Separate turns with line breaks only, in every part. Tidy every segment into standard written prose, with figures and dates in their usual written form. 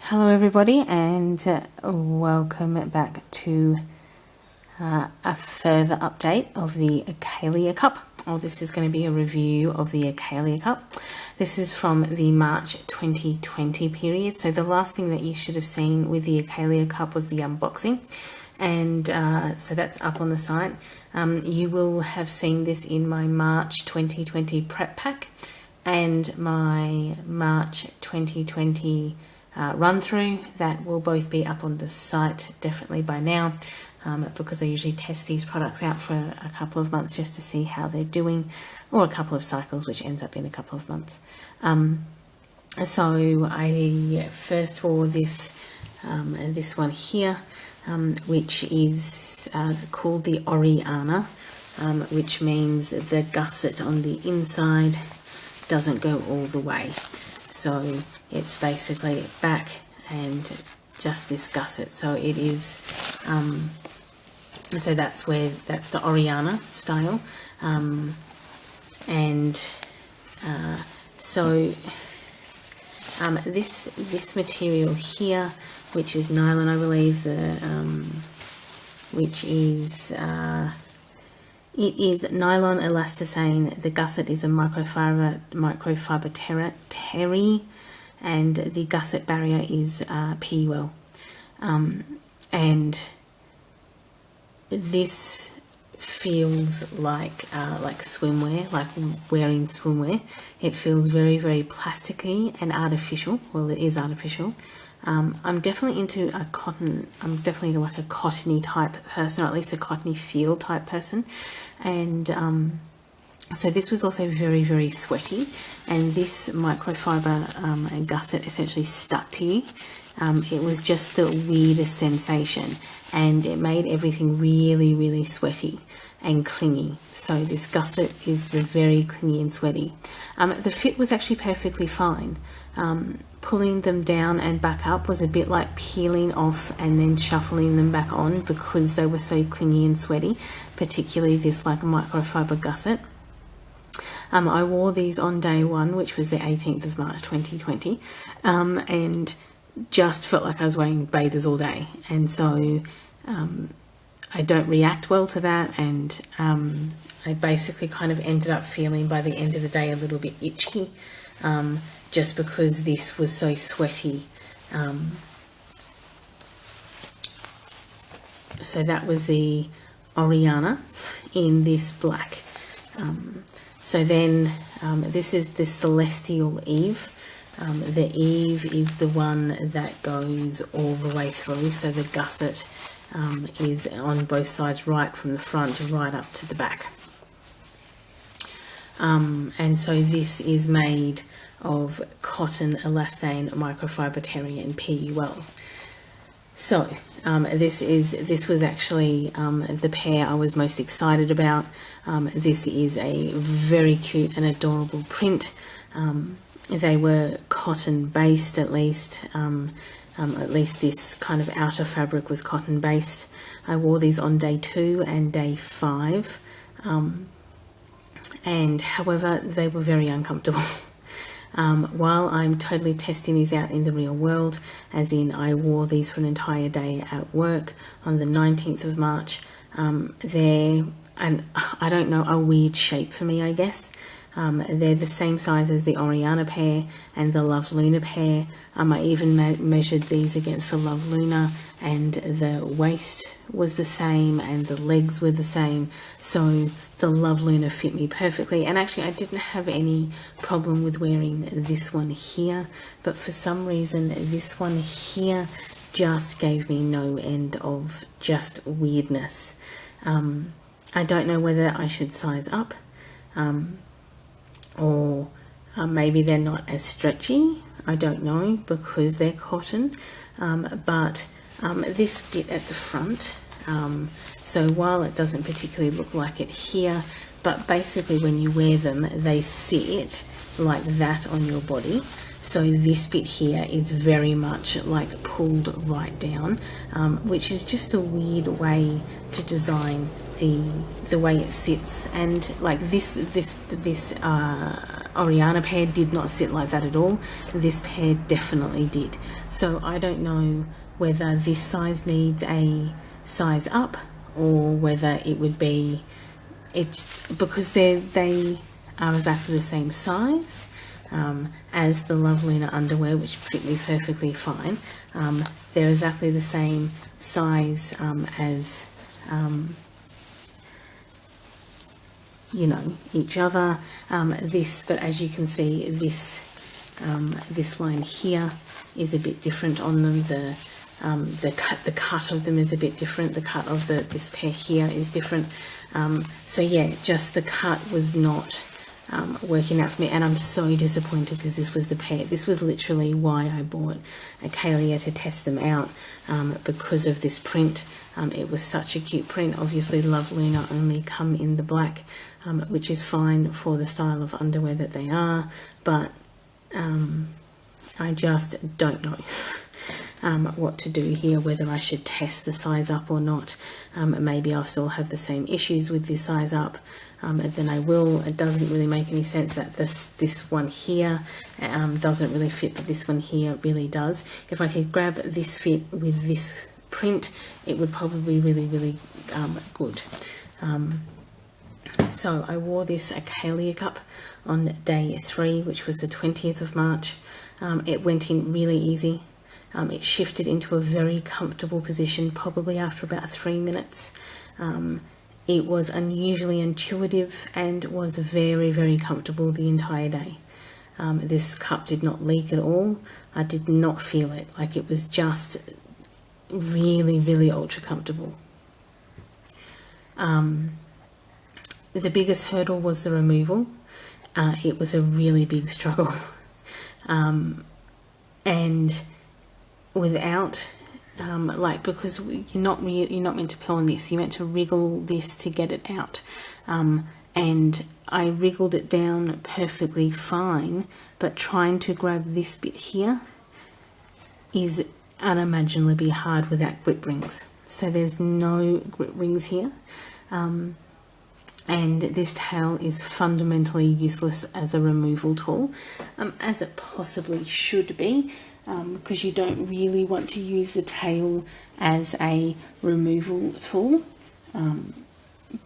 Hello everybody, and welcome back to a further update of the Accalia cup. This is going to be a review of the Accalia cup. This is from the March 2020 period. So the last thing that you should have seen with the Accalia cup was the unboxing, and so that's up on the site. You will have seen this in my March 2020 prep pack and my March 2020 run through. That will both be up on the site definitely by now, because I usually test these products out for a couple of months just to see how they're doing, or a couple of cycles, which ends up being a couple of months. So I first wore this one here, which is called the Orianna, which means the gusset on the inside doesn't go all the way. So it's basically back and just this gusset. So it is, so that's the Orianna style. This material here, which is nylon, I believe, it is nylon elasticene. The gusset is a microfiber terry, and the gusset barrier is PUL. And this feels like swimwear, like wearing swimwear. It feels very, very plasticky and artificial. Well, it is artificial. I'm definitely into a cotton. I'm definitely like a cottony type person, or at least a cottony feel type person. And so this was also very, very sweaty, and this microfiber gusset essentially stuck to you. It was just the weirdest sensation, and it made everything really, really sweaty and clingy. So this gusset is very clingy and sweaty. The fit was actually perfectly fine. Pulling them down and back up was a bit like peeling off and then shuffling them back on, because they were so clingy and sweaty, particularly this like microfiber gusset. I wore these on day one, which was the 18th of March 2020, and just felt like I was wearing bathers all day, and so I don't react well to that, and I basically kind of ended up feeling by the end of the day a little bit itchy, just because this was so sweaty. So that was the Orianna in this black. So then this is the Celestial Eve. The Eve is the one that goes all the way through, so the gusset is on both sides, right from the front right up to the back. And so this is made of cotton elastane, microfiber terry, and PUL. So this was actually the pair I was most excited about. This is a very cute and adorable print. They were cotton based, at least this kind of outer fabric was cotton based. I wore these on day 2 and day 5, and however they were very uncomfortable. While I'm totally testing these out in the real world, as in I wore these for an entire day at work on the 19th of March, they're, and I don't know, a weird shape for me, I guess. They're the same size as the Orianna pair and the Love Luna pair. I even measured these against the Love Luna, and the waist was the same and the legs were the same. So the Love Luna fit me perfectly, and actually I didn't have any problem with wearing this one here, but for some reason this one here just gave me no end of just weirdness. I don't know whether I should size up, or maybe they're not as stretchy. I don't know, because they're cotton. But this bit at the front, so while it doesn't particularly look like it here, but basically when you wear them they sit like that on your body. So this bit here is very much like pulled right down, which is just a weird way to design the way it sits. And like this Orianna pair did not sit like that at all. This pair definitely did. So I don't know whether this size needs a size up or whether it would be, it's because they are exactly the same size as the Lovelina underwear, which fit me perfectly fine. They're exactly the same size as you know, each other. But as you can see, this line here is a bit different on them. The cut of them is a bit different. The cut of this pair here is different. So yeah, just the cut was not working out for me, and I'm so disappointed because this was the pair. This was literally why I bought Accalia, to test them out, because of this print. It was such a cute print. Obviously Lovelina only come in the black, which is fine for the style of underwear that they are, but I just don't know what to do here, whether I should test the size up or not. Maybe I'll still have the same issues with this size up, then I will. It doesn't really make any sense that this one here doesn't really fit, but this one here really does. If I could grab this fit with this print, it would probably be really good. So I wore this Accalia cup on day 3, which was the 20th of March. It went in really easy. It shifted into a very comfortable position probably after about 3 minutes. It was unusually intuitive and was very comfortable the entire day. This cup did not leak at all. I did not feel it. Like, it was just really ultra comfortable. The biggest hurdle was the removal. It was a really big struggle. And without because you're not meant to pull on this, you're meant to wriggle this to get it out, and I wriggled it down perfectly fine, but trying to grab this bit here is unimaginably hard without grip rings. So there's no grip rings here, and this tail is fundamentally useless as a removal tool, as it possibly should be, because you don't really want to use the tail as a removal tool.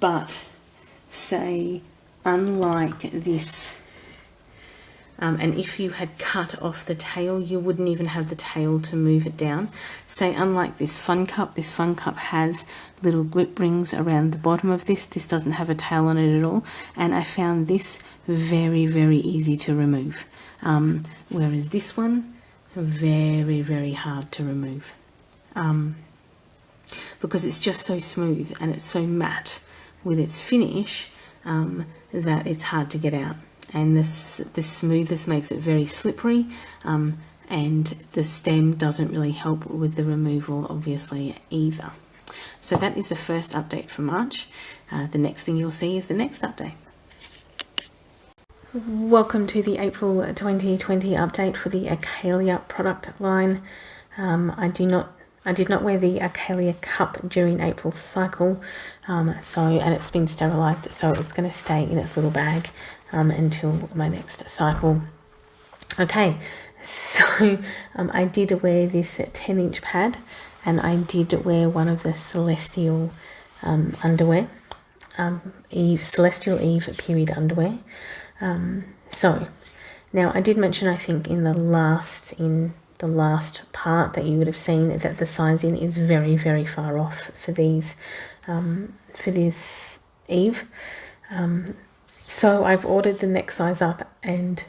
But say, unlike this, and if you had cut off the tail, you wouldn't even have the tail to move it down. Say, unlike this fun cup has little grip rings around the bottom of this. This doesn't have a tail on it at all, and I found this very easy to remove, whereas this one, very hard to remove, because it's just so smooth and it's so matte with its finish, that it's hard to get out. And the smoothness makes it very slippery, and the stem doesn't really help with the removal, obviously, either. So that is the first update for March. The next thing you'll see is the next update. Welcome to the April 2020 update for the Accalia product line. I did not wear the Accalia cup during April's cycle, and it's been sterilised, so it's going to stay in its little bag until my next cycle. Okay, so I did wear this 10-inch pad, and I did wear one of the Celestial underwear, Celestial Eve period underwear. So now I did mention, I think in the last part, that you would have seen that the sizing is very far off for these for this Eve. So I've ordered the next size up and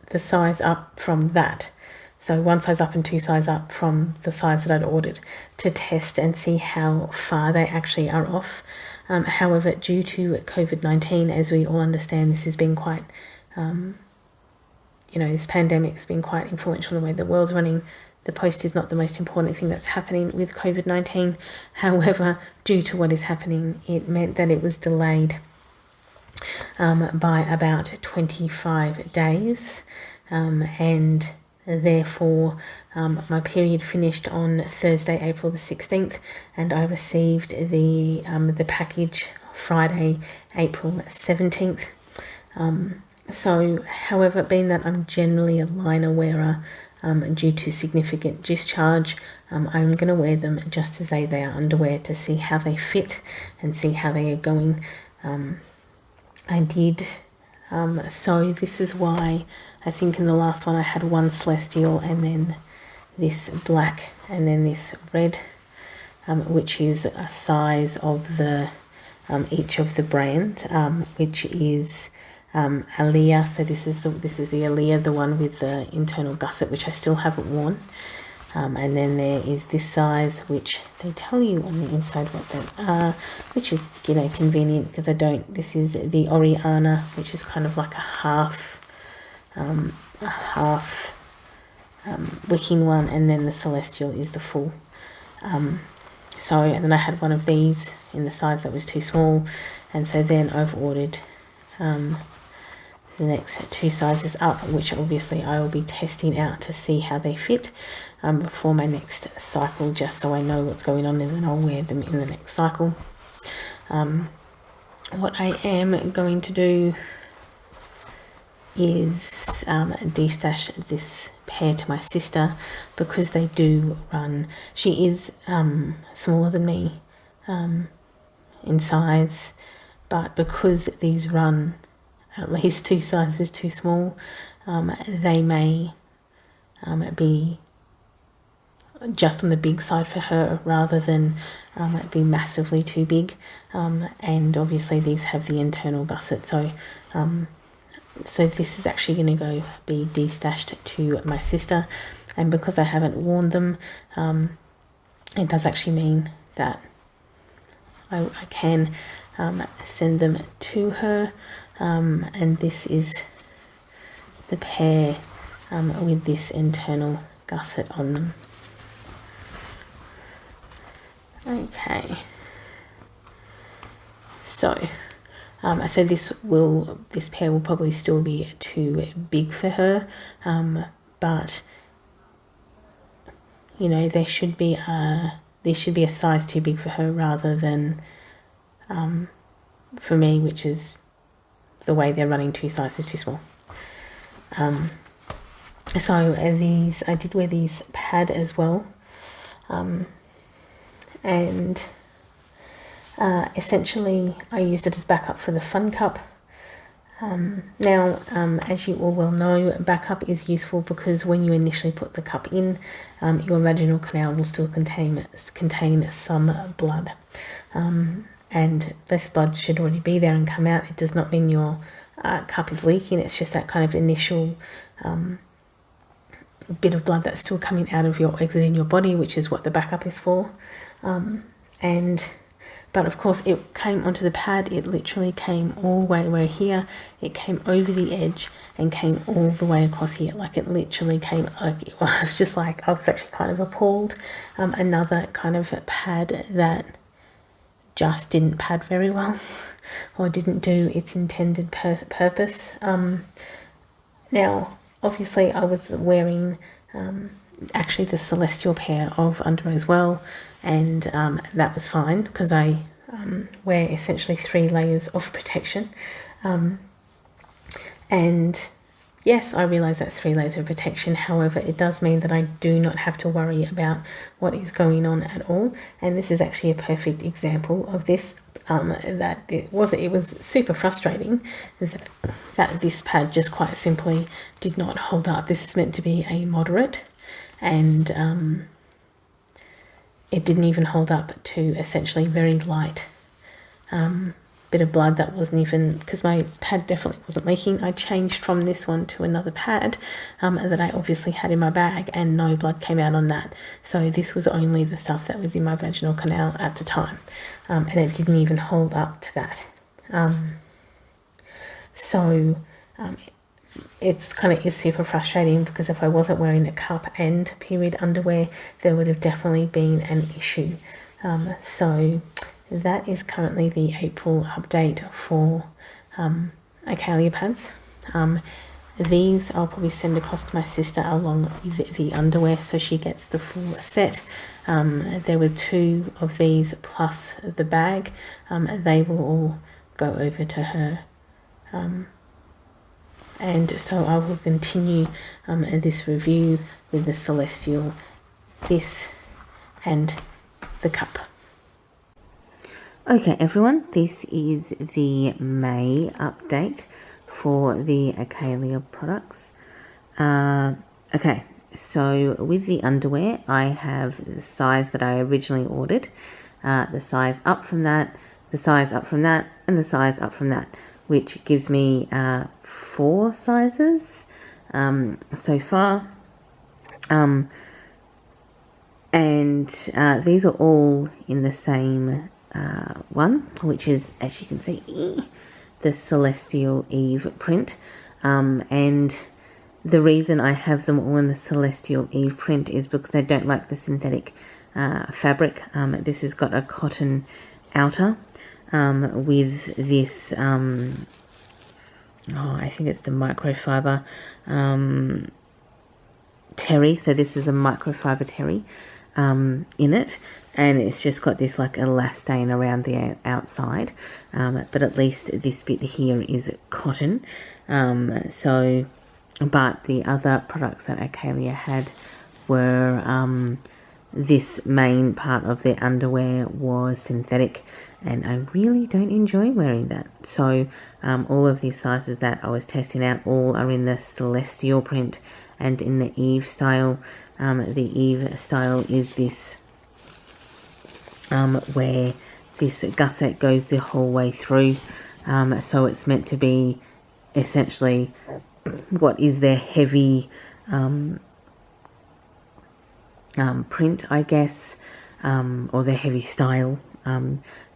the size up from that. So one size up and two size up from the size that I'd ordered, to test and see how far they actually are off. However, due to COVID-19, as we all understand, this has been quite, this pandemic's been quite influential in the way the world's running. The post is not the most important thing that's happening with COVID-19. However, due to what is happening, it meant that it was delayed by about 25 days, and therefore my period finished on Thursday, April the 16th, and I received the package Friday, April 17th. So, however, being that I'm generally a liner wearer due to significant discharge, I'm going to wear them just as they are underwear to see how they fit and see how they are going. I did, so this is why I think in the last one I had one celestial and then this black and then this red, which is a size of the each of the brand, which is Accalia. So this is the Accalia, the one with the internal gusset, which I still haven't worn. And then there is this size, which they tell you on the inside what they are, which is, you know, convenient because I don't. This is the Orianna, which is kind of like a half wicking one, and then the Celestial is the full. So, and then I had one of these in the size that was too small, and so then I've ordered the next two sizes up, which obviously I will be testing out to see how they fit before my next cycle, just so I know what's going on, and then I'll wear them in the next cycle. What I am going to do is destash this pair to my sister because they do run. She is smaller than me in size, but because these run at least two sizes too small, they may be just on the big side for her rather than be massively too big, and obviously these have the internal gusset, so so this is actually going to be destashed to my sister, and because I haven't worn them, it does actually mean that I can send them to her, and this is the pair with this internal gusset on them. Okay, so so this pair will probably still be too big for her, but you know, there should be a size too big for her rather than for me, which is the way they're running two sizes too small. So these, I did wear these pad as well, and essentially I used it as backup for the fun cup. Now, as you all well know, backup is useful because when you initially put the cup in, your vaginal canal will still contain some blood, and this blood should already be there and come out. It does not mean your cup is leaking. It's just that kind of initial bit of blood that's still coming out of your exiting your body, which is what the backup is for. But of course it came onto the pad, it literally came all the way here, it came over the edge and came all the way across here. Like it literally came, like it was just like, I was actually kind of appalled. Another kind of pad that just didn't pad very well or didn't do its intended purpose. Now obviously I was wearing actually the Celestial pair of underwear as well, and that was fine because I wear essentially 3 layers of protection, and yes, I realise that's 3 layers of protection. However, it does mean that I do not have to worry about what is going on at all, and this is actually a perfect example of this. That it was super frustrating that this pad just quite simply did not hold up. This is meant to be a moderate, and it didn't even hold up to essentially very light bit of blood that wasn't even, because my pad definitely wasn't leaking. I changed from this one to another pad that I obviously had in my bag, and no blood came out on that. So this was only the stuff that was in my vaginal canal at the time, and it didn't even hold up to that. So it's kind of is super frustrating because if I wasn't wearing a cup and period underwear, there would have definitely been an issue. So that is currently the April update for Accalia pads. These I'll probably send across to my sister along with the underwear so she gets the full set. There were 2 of these plus the bag. They will all go over to her And so I will continue this review with the Celestial, this and the cup. Okay everyone, this is the May update for the Accalia products. Okay, so with the underwear, I have the size that I originally ordered, the size up from that, the size up from that, and the size up from that, which gives me 4 sizes so far. And these are all in the same one, which is, as you can see, the Celestial Eve print. And the reason I have them all in the Celestial Eve print is because I don't like the synthetic fabric. This has got a cotton outer with this, I think it's the microfiber terry. So this is a microfiber terry in it, and it's just got this like elastane around the outside, but at least this bit here is cotton. But the other products that Accalia had were this main part of their underwear was synthetic, and I really don't enjoy wearing that. So all of these sizes that I was testing out all are in the Celestial print and in the Eve style. The Eve style is this where this gusset goes the whole way through, so it's meant to be essentially what is their heavy print, I guess, or their heavy style.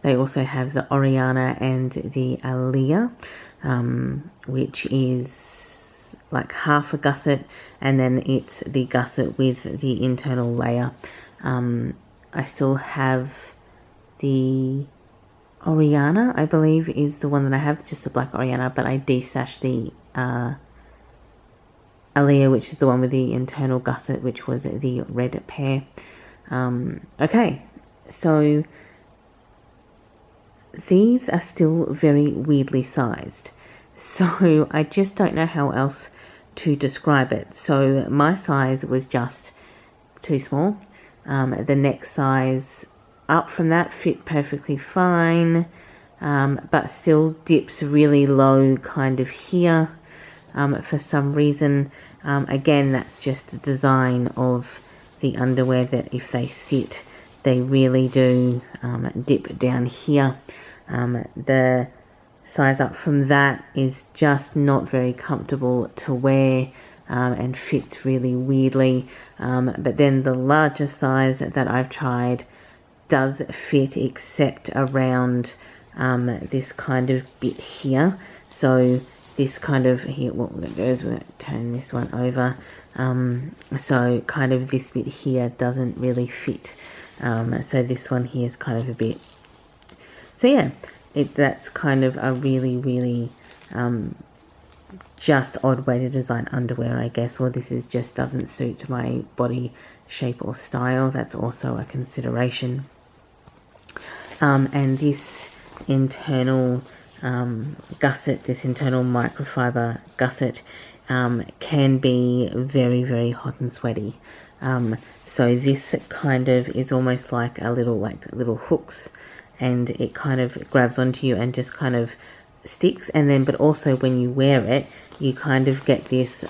They also have the Orianna and the Accalia, which is like half a gusset, and then it's the gusset with the internal layer. I still have the Orianna, I believe, is the one that I have, just the black Orianna, but I destashed the Accalia, which is the one with the internal gusset, which was the red pair. Okay, so these are still very weirdly sized, so I just don't know how else to describe it. So my size was just too small. The next size up from that fit perfectly fine, but still dips really low kind of here for some reason. Again, that's just the design of the underwear, that if they sit, they really do dip down here. The size up from that is just not very comfortable to wear, and fits really weirdly. But then the larger size that I've tried does fit, except around this kind of bit here. So this kind of here, well, it goes, we're going to turn this one over. So kind of this bit here doesn't really fit. So this one here is kind of a bit, so yeah, that's kind of a really, really just odd way to design underwear, I guess, or this is just doesn't suit my body shape or style. That's also a consideration. And this internal gusset, this internal microfiber gusset, can be very, very hot and sweaty. So this kind of is almost like a little hooks, and it kind of grabs onto you and just kind of sticks. And then, but also when you wear it, you kind of get this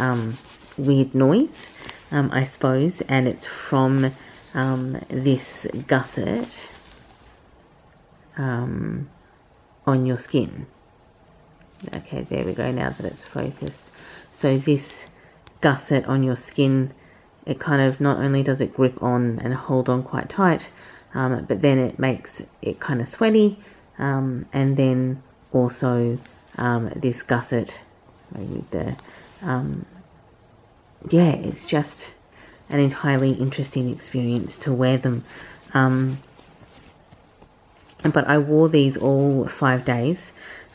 weird noise, I suppose, and it's from this gusset on your skin. Okay, there we go, now that it's focused. So this gusset on your skin, it kind of, not only does it grip on and hold on quite tight, but then it makes it kind of sweaty, and then also this gusset, maybe the yeah, it's just an entirely interesting experience to wear them. But I wore these all 5 days,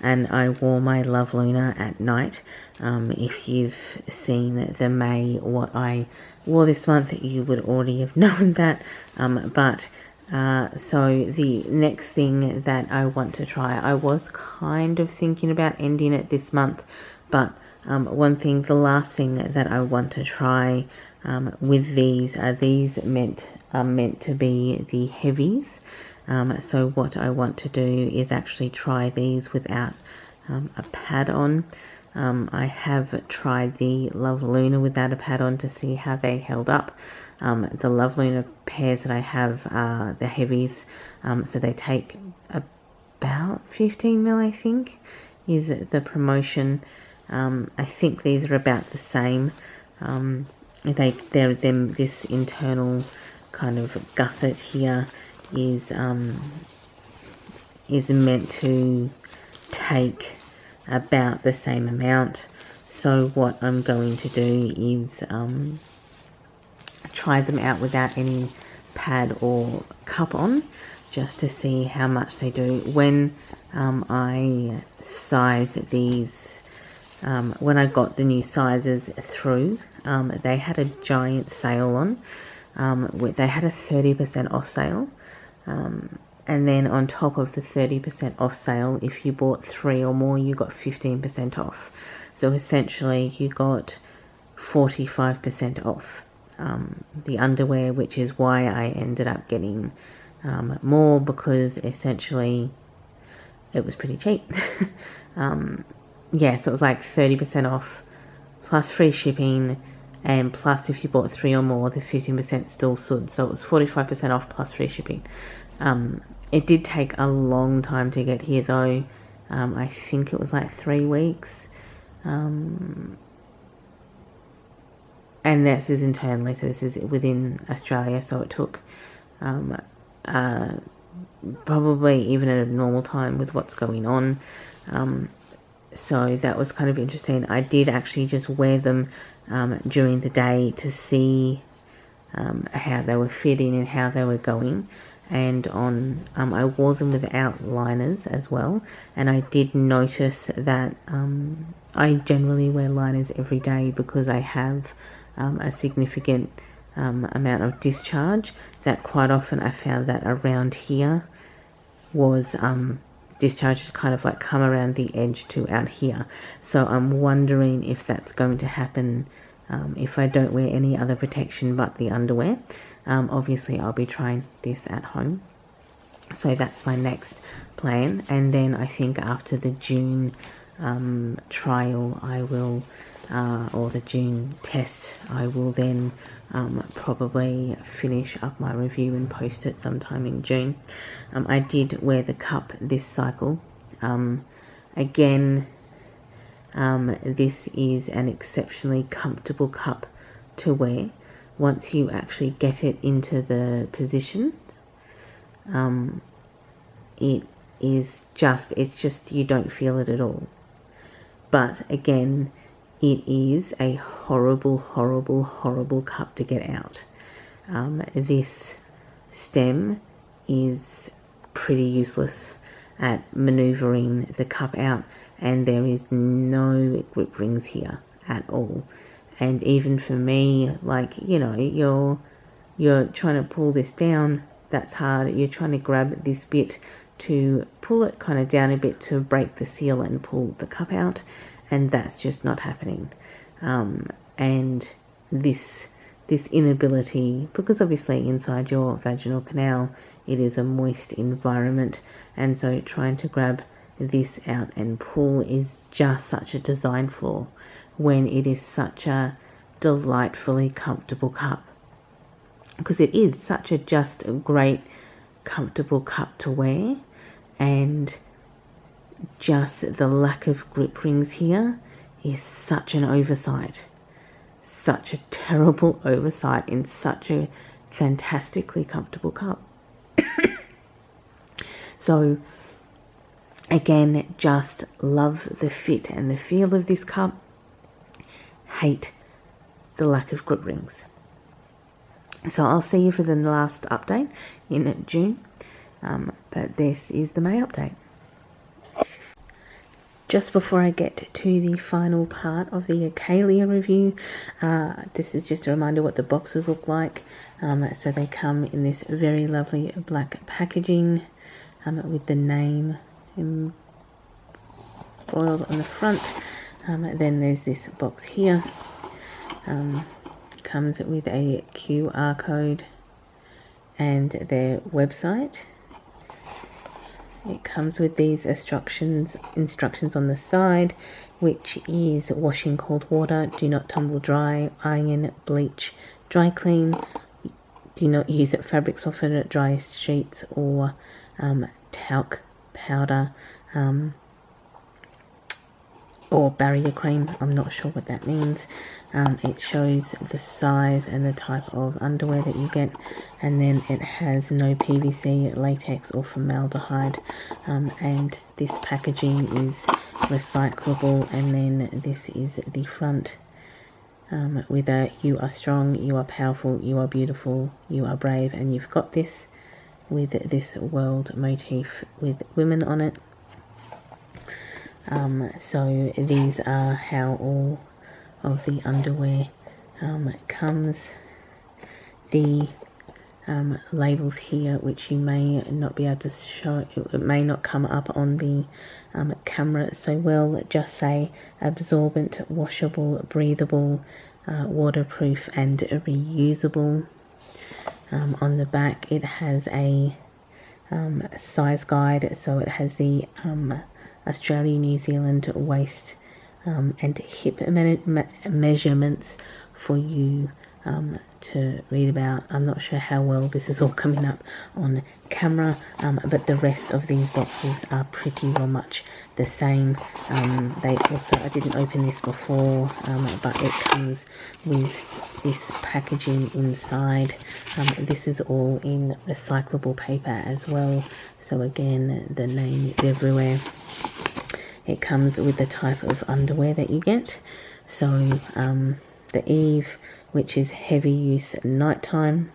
and I wore my Love Luna at night. If you've seen the May, what I wore this month, you would already have known that. So the next thing that I want to try, I was kind of thinking about ending it this month, but One thing, the last thing that I want to try with these are meant to be the heavies. So what I want to do is actually try these without a pad on. I have tried the Love Luna without a pad on to see how they held up. The Love Luna pairs that I have are the heavies, so they take about 15 mil, I think, is the promotion. I think these are about the same. This internal kind of gusset here is meant to take about the same amount. So what I'm going to do is try them out without any pad or cup on, just to see how much they do. When I sized these, when I got the new sizes through, they had a giant sale on. They had a 30% off sale, and then on top of the 30% off sale, if you bought 3 or more, you got 15% off. So essentially you got 45% off the underwear, which is why I ended up getting more, because essentially it was pretty cheap. Yeah, so it was like 30% off plus free shipping, and plus if you bought 3 or more, the 15% still stood. So it was 45% off plus free shipping. It did take a long time to get here though. I think it was like 3 weeks. And this is internally, so this is within Australia, so it took probably even at a normal time with what's going on. So that was kind of interesting. I did actually just wear them during the day to see how they were fitting and how they were going. And I wore them without liners as well, and I did notice that I generally wear liners every day because I have a significant amount of discharge, that quite often I found that around here was discharge kind of like come around the edge to out here. So I'm wondering if that's going to happen if I don't wear any other protection but the underwear. Obviously I'll be trying this at home, so that's my next plan. And then I think after the June trial I will, or the June test, I will then probably finish up my review and post it sometime in June. I did wear the cup this cycle. Again, this is an exceptionally comfortable cup to wear. Once you actually get it into the position, it's just you don't feel it at all. But again, it is a horrible, horrible, horrible cup to get out. This stem is pretty useless at maneuvering the cup out, and there is no grip rings here at all. And even for me, like, you know, you're trying to pull this down, that's hard. You're trying to grab this bit to pull it kind of down a bit to break the seal and pull the cup out, and that's just not happening. And this inability, because obviously inside your vaginal canal it is a moist environment, and so trying to grab this out and pull is just such a design flaw when it is such a delightfully comfortable cup, because it is such a just a great comfortable cup to wear. And just the lack of grip rings here is such an oversight, such a terrible oversight in such a fantastically comfortable cup. So again, just love the fit and the feel of this cup, hate the lack of grip rings. So I'll see you for the last update in June, but this is the May update. Just before I get to the final part of the Accalia review, this is just a reminder what the boxes look like. So they come in this very lovely black packaging with the name embroiled on the front. Then there's this box here. Comes with a QR code and their website. It comes with these instructions on the side, which is wash in cold water, do not tumble dry, iron, bleach, dry clean, do not use fabric softener, dry sheets, or talc powder, or barrier cream. I'm not sure what that means. It shows the size and the type of underwear that you get, and then it has no PVC, latex, or formaldehyde, and this packaging is recyclable. And then this is the front, with a "you are strong, you are powerful, you are beautiful, you are brave," and you've got this with this world motif with women on it. So these are how all of the underwear comes. The labels here, which you may not be able to show, it may not come up on the camera so well, just say absorbent, washable, breathable, waterproof, and reusable. On the back it has a size guide, so it has the Australia, New Zealand waist and hip measurements for you to read about. I'm not sure how well this is all coming up on camera, but the rest of these boxes are pretty well much the same. They also, I didn't open this before, but it comes with this packaging inside. This is all in recyclable paper as well, so again, the name is everywhere. It comes with the type of underwear that you get. So the Eve, which is heavy use at nighttime,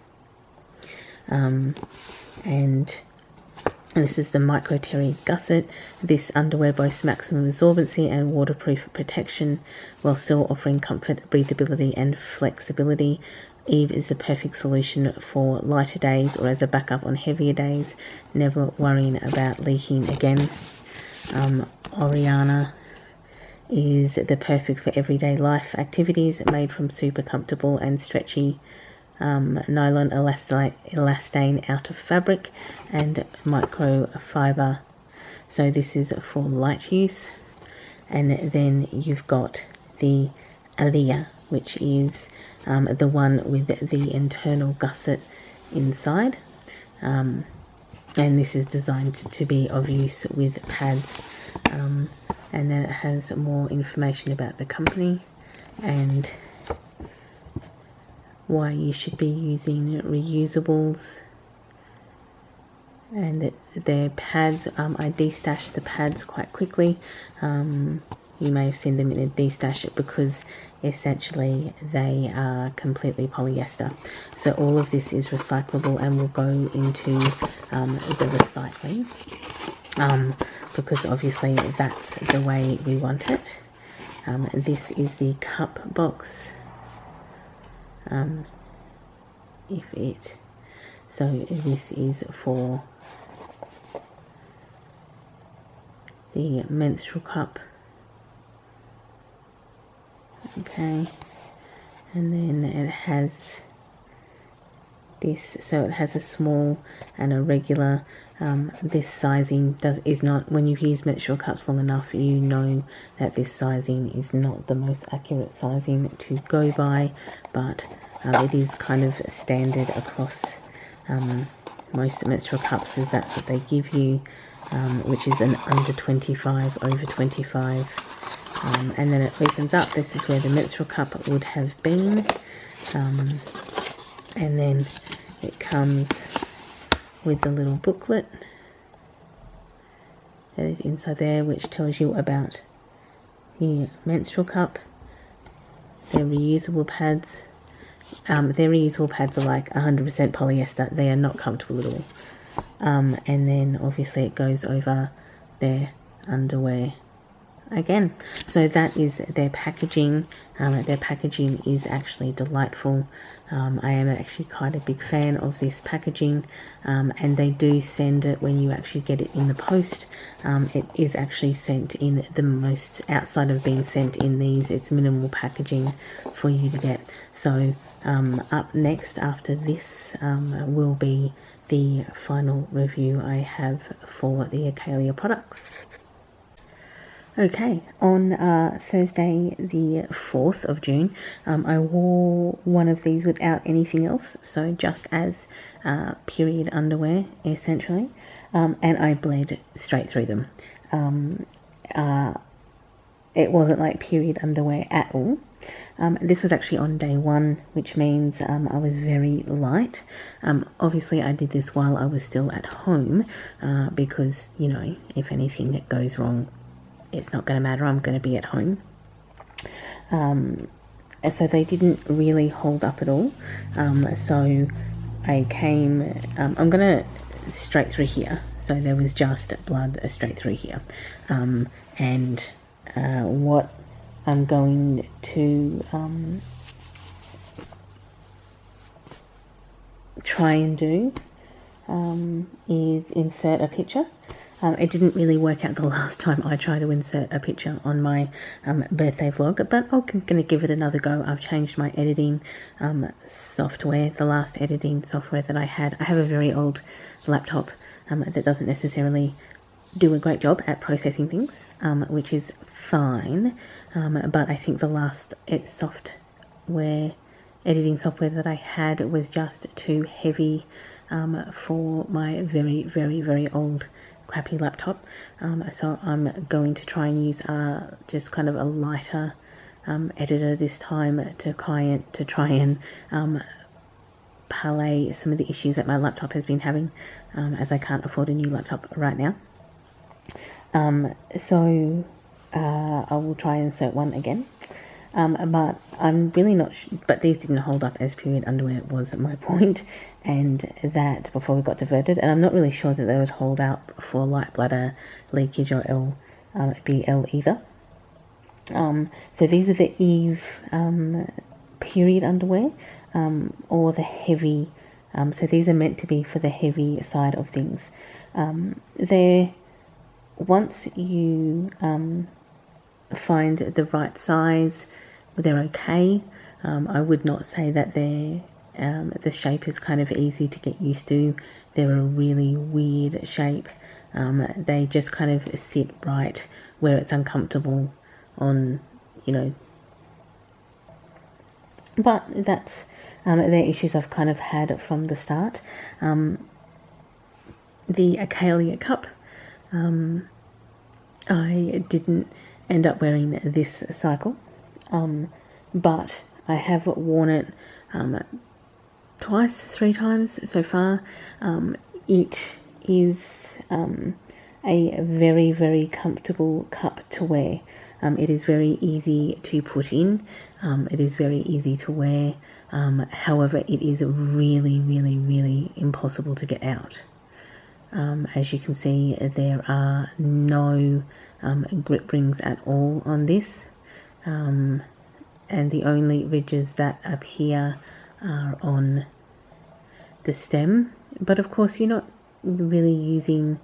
and this is the Micro Terry Gusset. This underwear boasts maximum absorbency and waterproof protection while still offering comfort, breathability, and flexibility. Eve is the perfect solution for lighter days or as a backup on heavier days, never worrying about leaking again. Orianna is the perfect for everyday life activities, made from super comfortable and stretchy nylon elastane out of fabric and microfiber. So this is for light use. And then you've got the Accalia, which is the one with the internal gusset inside. And this is designed to be of use with pads. And then it has more information about the company and why you should be using reusables. And their pads, I destashed the pads quite quickly. You may have seen them in a destash because essentially they are completely polyester. So all of this is recyclable and will go into the recycling. Because obviously that's the way we want it. This is the cup box. So this is for the menstrual cup. Okay, and then it has this, so it has a small and a regular. This sizing is not, when you've used menstrual cups long enough, you know that this sizing is not the most accurate sizing to go by, but it is kind of standard across most menstrual cups, as that's what they give you, which is an under 25, over 25, and then it opens up. This is where the menstrual cup would have been, and then it comes with the little booklet that is inside there, which tells you about the menstrual cup, their reusable pads. Their reusable pads are like 100% polyester. They are not comfortable at all. And then obviously it goes over their underwear again. So that is their packaging. Their packaging is actually delightful. I am actually quite a big fan of this packaging, and they do send it when you actually get it in the post. It is actually sent in the most, outside of being sent in these, it's minimal packaging for you to get. So up next after this will be the final review I have for the Accalia products. Okay, on Thursday the 4th of June, I wore one of these without anything else, so just as period underwear, essentially, and I bled straight through them. It wasn't like period underwear at all. This was actually on day 1, which means I was very light. Obviously, I did this while I was still at home, because, you know, if anything goes wrong, it's not going to matter, I'm going to be at home. So they didn't really hold up at all. So I came, I'm going to straight through here. So there was just blood straight through here. And what I'm going to try and do is insert a picture. It didn't really work out the last time I tried to insert a picture on my birthday vlog, but I'm going to give it another go. I've changed my editing software, the last editing software that I had. I have a very old laptop that doesn't necessarily do a great job at processing things, which is fine, but I think the last editing software that I had was just too heavy for my very, very, very old crappy laptop. So I'm going to try and use just kind of a lighter editor this time to try and parlay some of the issues that my laptop has been having, as I can't afford a new laptop right now. So I will try and insert one again. But I'm really not but these didn't hold up as period underwear was my point, and that before we got diverted, and I'm not really sure that they would hold up for light bladder leakage or BL either. So these are the Eve period underwear, or the heavy, so these are meant to be for the heavy side of things. They're, once you find the right size, they're okay. I would not say that they're the shape is kind of easy to get used to. They're a really weird shape. They just kind of sit right where it's uncomfortable on, you know, but that's they're issues I've kind of had from the start. The Accalia cup, I didn't end up wearing this cycle, but I have worn it twice, 3 times so far. It is a very, very comfortable cup to wear. It is very easy to put in. It is very easy to wear. However, it is really, really, really impossible to get out. As you can see, there are no grip rings at all on this, and the only ridges that appear are on the stem, but of course you're not really using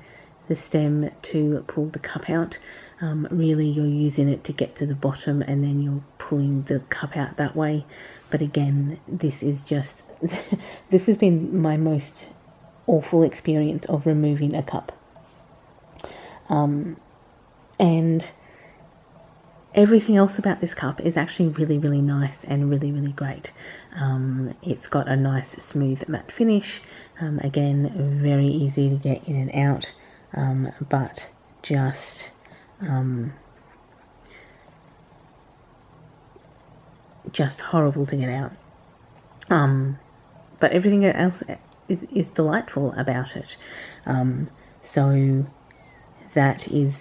the stem to pull the cup out. Really you're using it to get to the bottom, and then you're pulling the cup out that way. But again, this is just this has been my most awful experience of removing a cup. And everything else about this cup is actually really, really nice and really, really great. It's got a nice smooth matte finish. Again, very easy to get in and out, but just horrible to get out. But everything else is delightful about it. So that is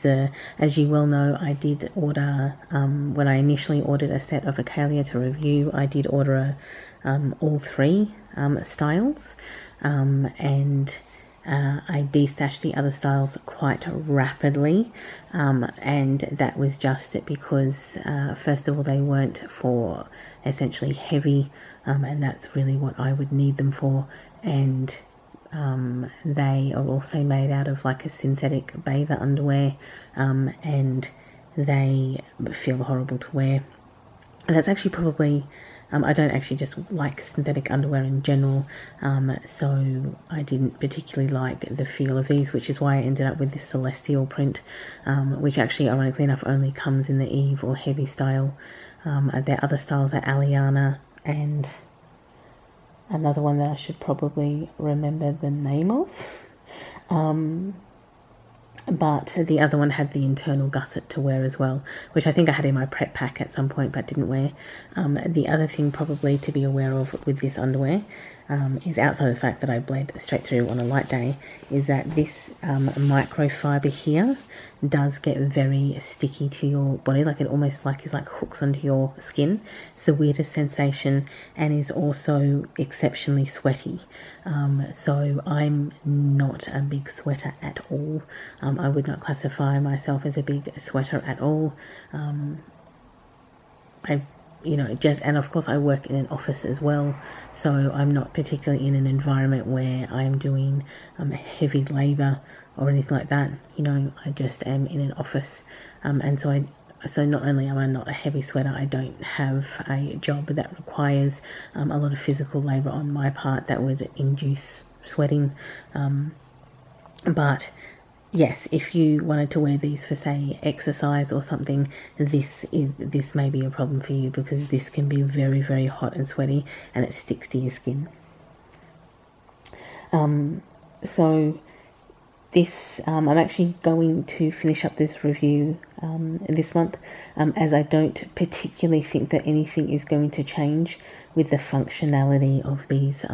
as you well know, I did order, when I initially ordered a set of Accalia to review, I did order all 3 styles, and I destashed the other styles quite rapidly, and that was just because first of all they weren't for essentially heavy, and that's really what I would need them for, and they are also made out of like a synthetic bather underwear, and they feel horrible to wear. And that's actually probably, I don't actually just like synthetic underwear in general, so I didn't particularly like the feel of these, which is why I ended up with this celestial print, which actually ironically enough only comes in the Eve or heavy style. Their other styles are Orianna and another one that I should probably remember the name of. But the other one had the internal gusset to wear as well, which I think I had in my prep pack at some point but didn't wear. The other thing probably to be aware of with this underwear is, outside of the fact that I bled straight through on a light day, is that this microfiber here does get very sticky to your body, like it almost like is like hooks onto your skin. It's the weirdest sensation and is also exceptionally sweaty. So I'm not a big sweater at all. I would not classify myself as a big sweater at all. And of course I work in an office as well, so I'm not particularly in an environment where I'm doing heavy labor or anything like that. I just am in an office, and so not only am I not a heavy sweater, I don't have a job that requires a lot of physical labor on my part that would induce sweating. But yes, if you wanted to wear these for, say, exercise or something, this may be a problem for you, because this can be very, very hot and sweaty and it sticks to your skin. So this, I'm actually going to finish up this review this month, as I don't particularly think that anything is going to change with the functionality of these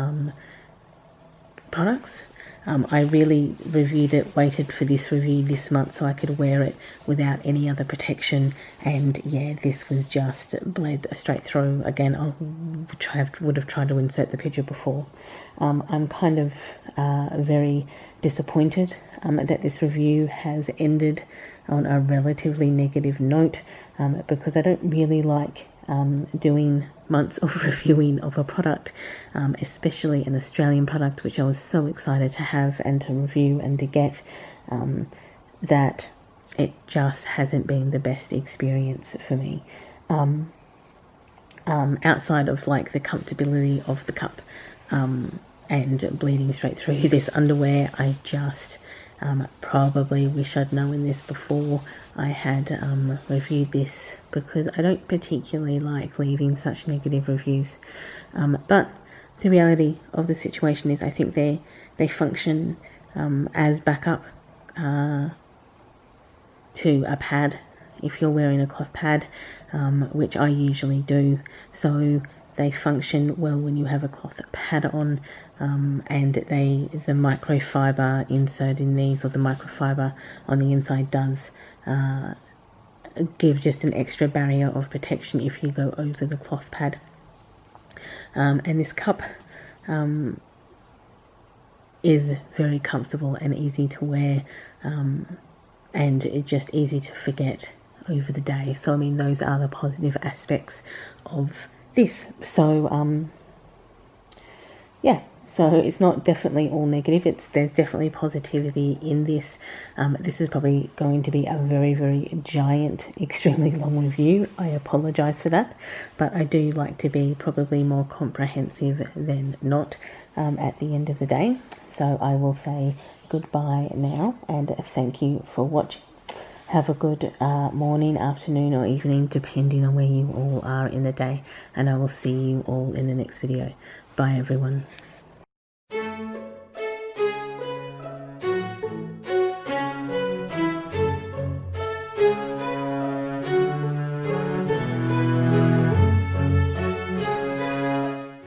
products. I really reviewed it, waited for this review this month so I could wear it without any other protection, and yeah, this was just bled straight through. Again, I would have tried to insert the picture before. I'm kind of very disappointed that this review has ended on a relatively negative note, because I don't really like doing months of reviewing of a product, especially an Australian product, which I was so excited to have and to review and to get, that it just hasn't been the best experience for me. Outside of like the comfortability of the cup and bleeding straight through this underwear, I just probably wish I'd known this before I had reviewed this, because I don't particularly like leaving such negative reviews. But the reality of the situation is I think they function as backup to a pad if you're wearing a cloth pad, which I usually do. So they function well when you have a cloth pad on, and the microfiber insert in these, or the microfiber on the inside, does give just an extra barrier of protection if you go over the cloth pad. And this cup is very comfortable and easy to wear, and it's just easy to forget over the day. So I mean, those are the positive aspects of this. So yeah, so it's not definitely all negative. There's definitely positivity in this. This is probably going to be a very, very giant, extremely long review. I apologize for that, but I do like to be probably more comprehensive than not at the end of the day. So I will say goodbye now, and thank you for watching. Have a good morning, afternoon, or evening, depending on where you all are in the day, and I will see you all in the next video. Bye everyone.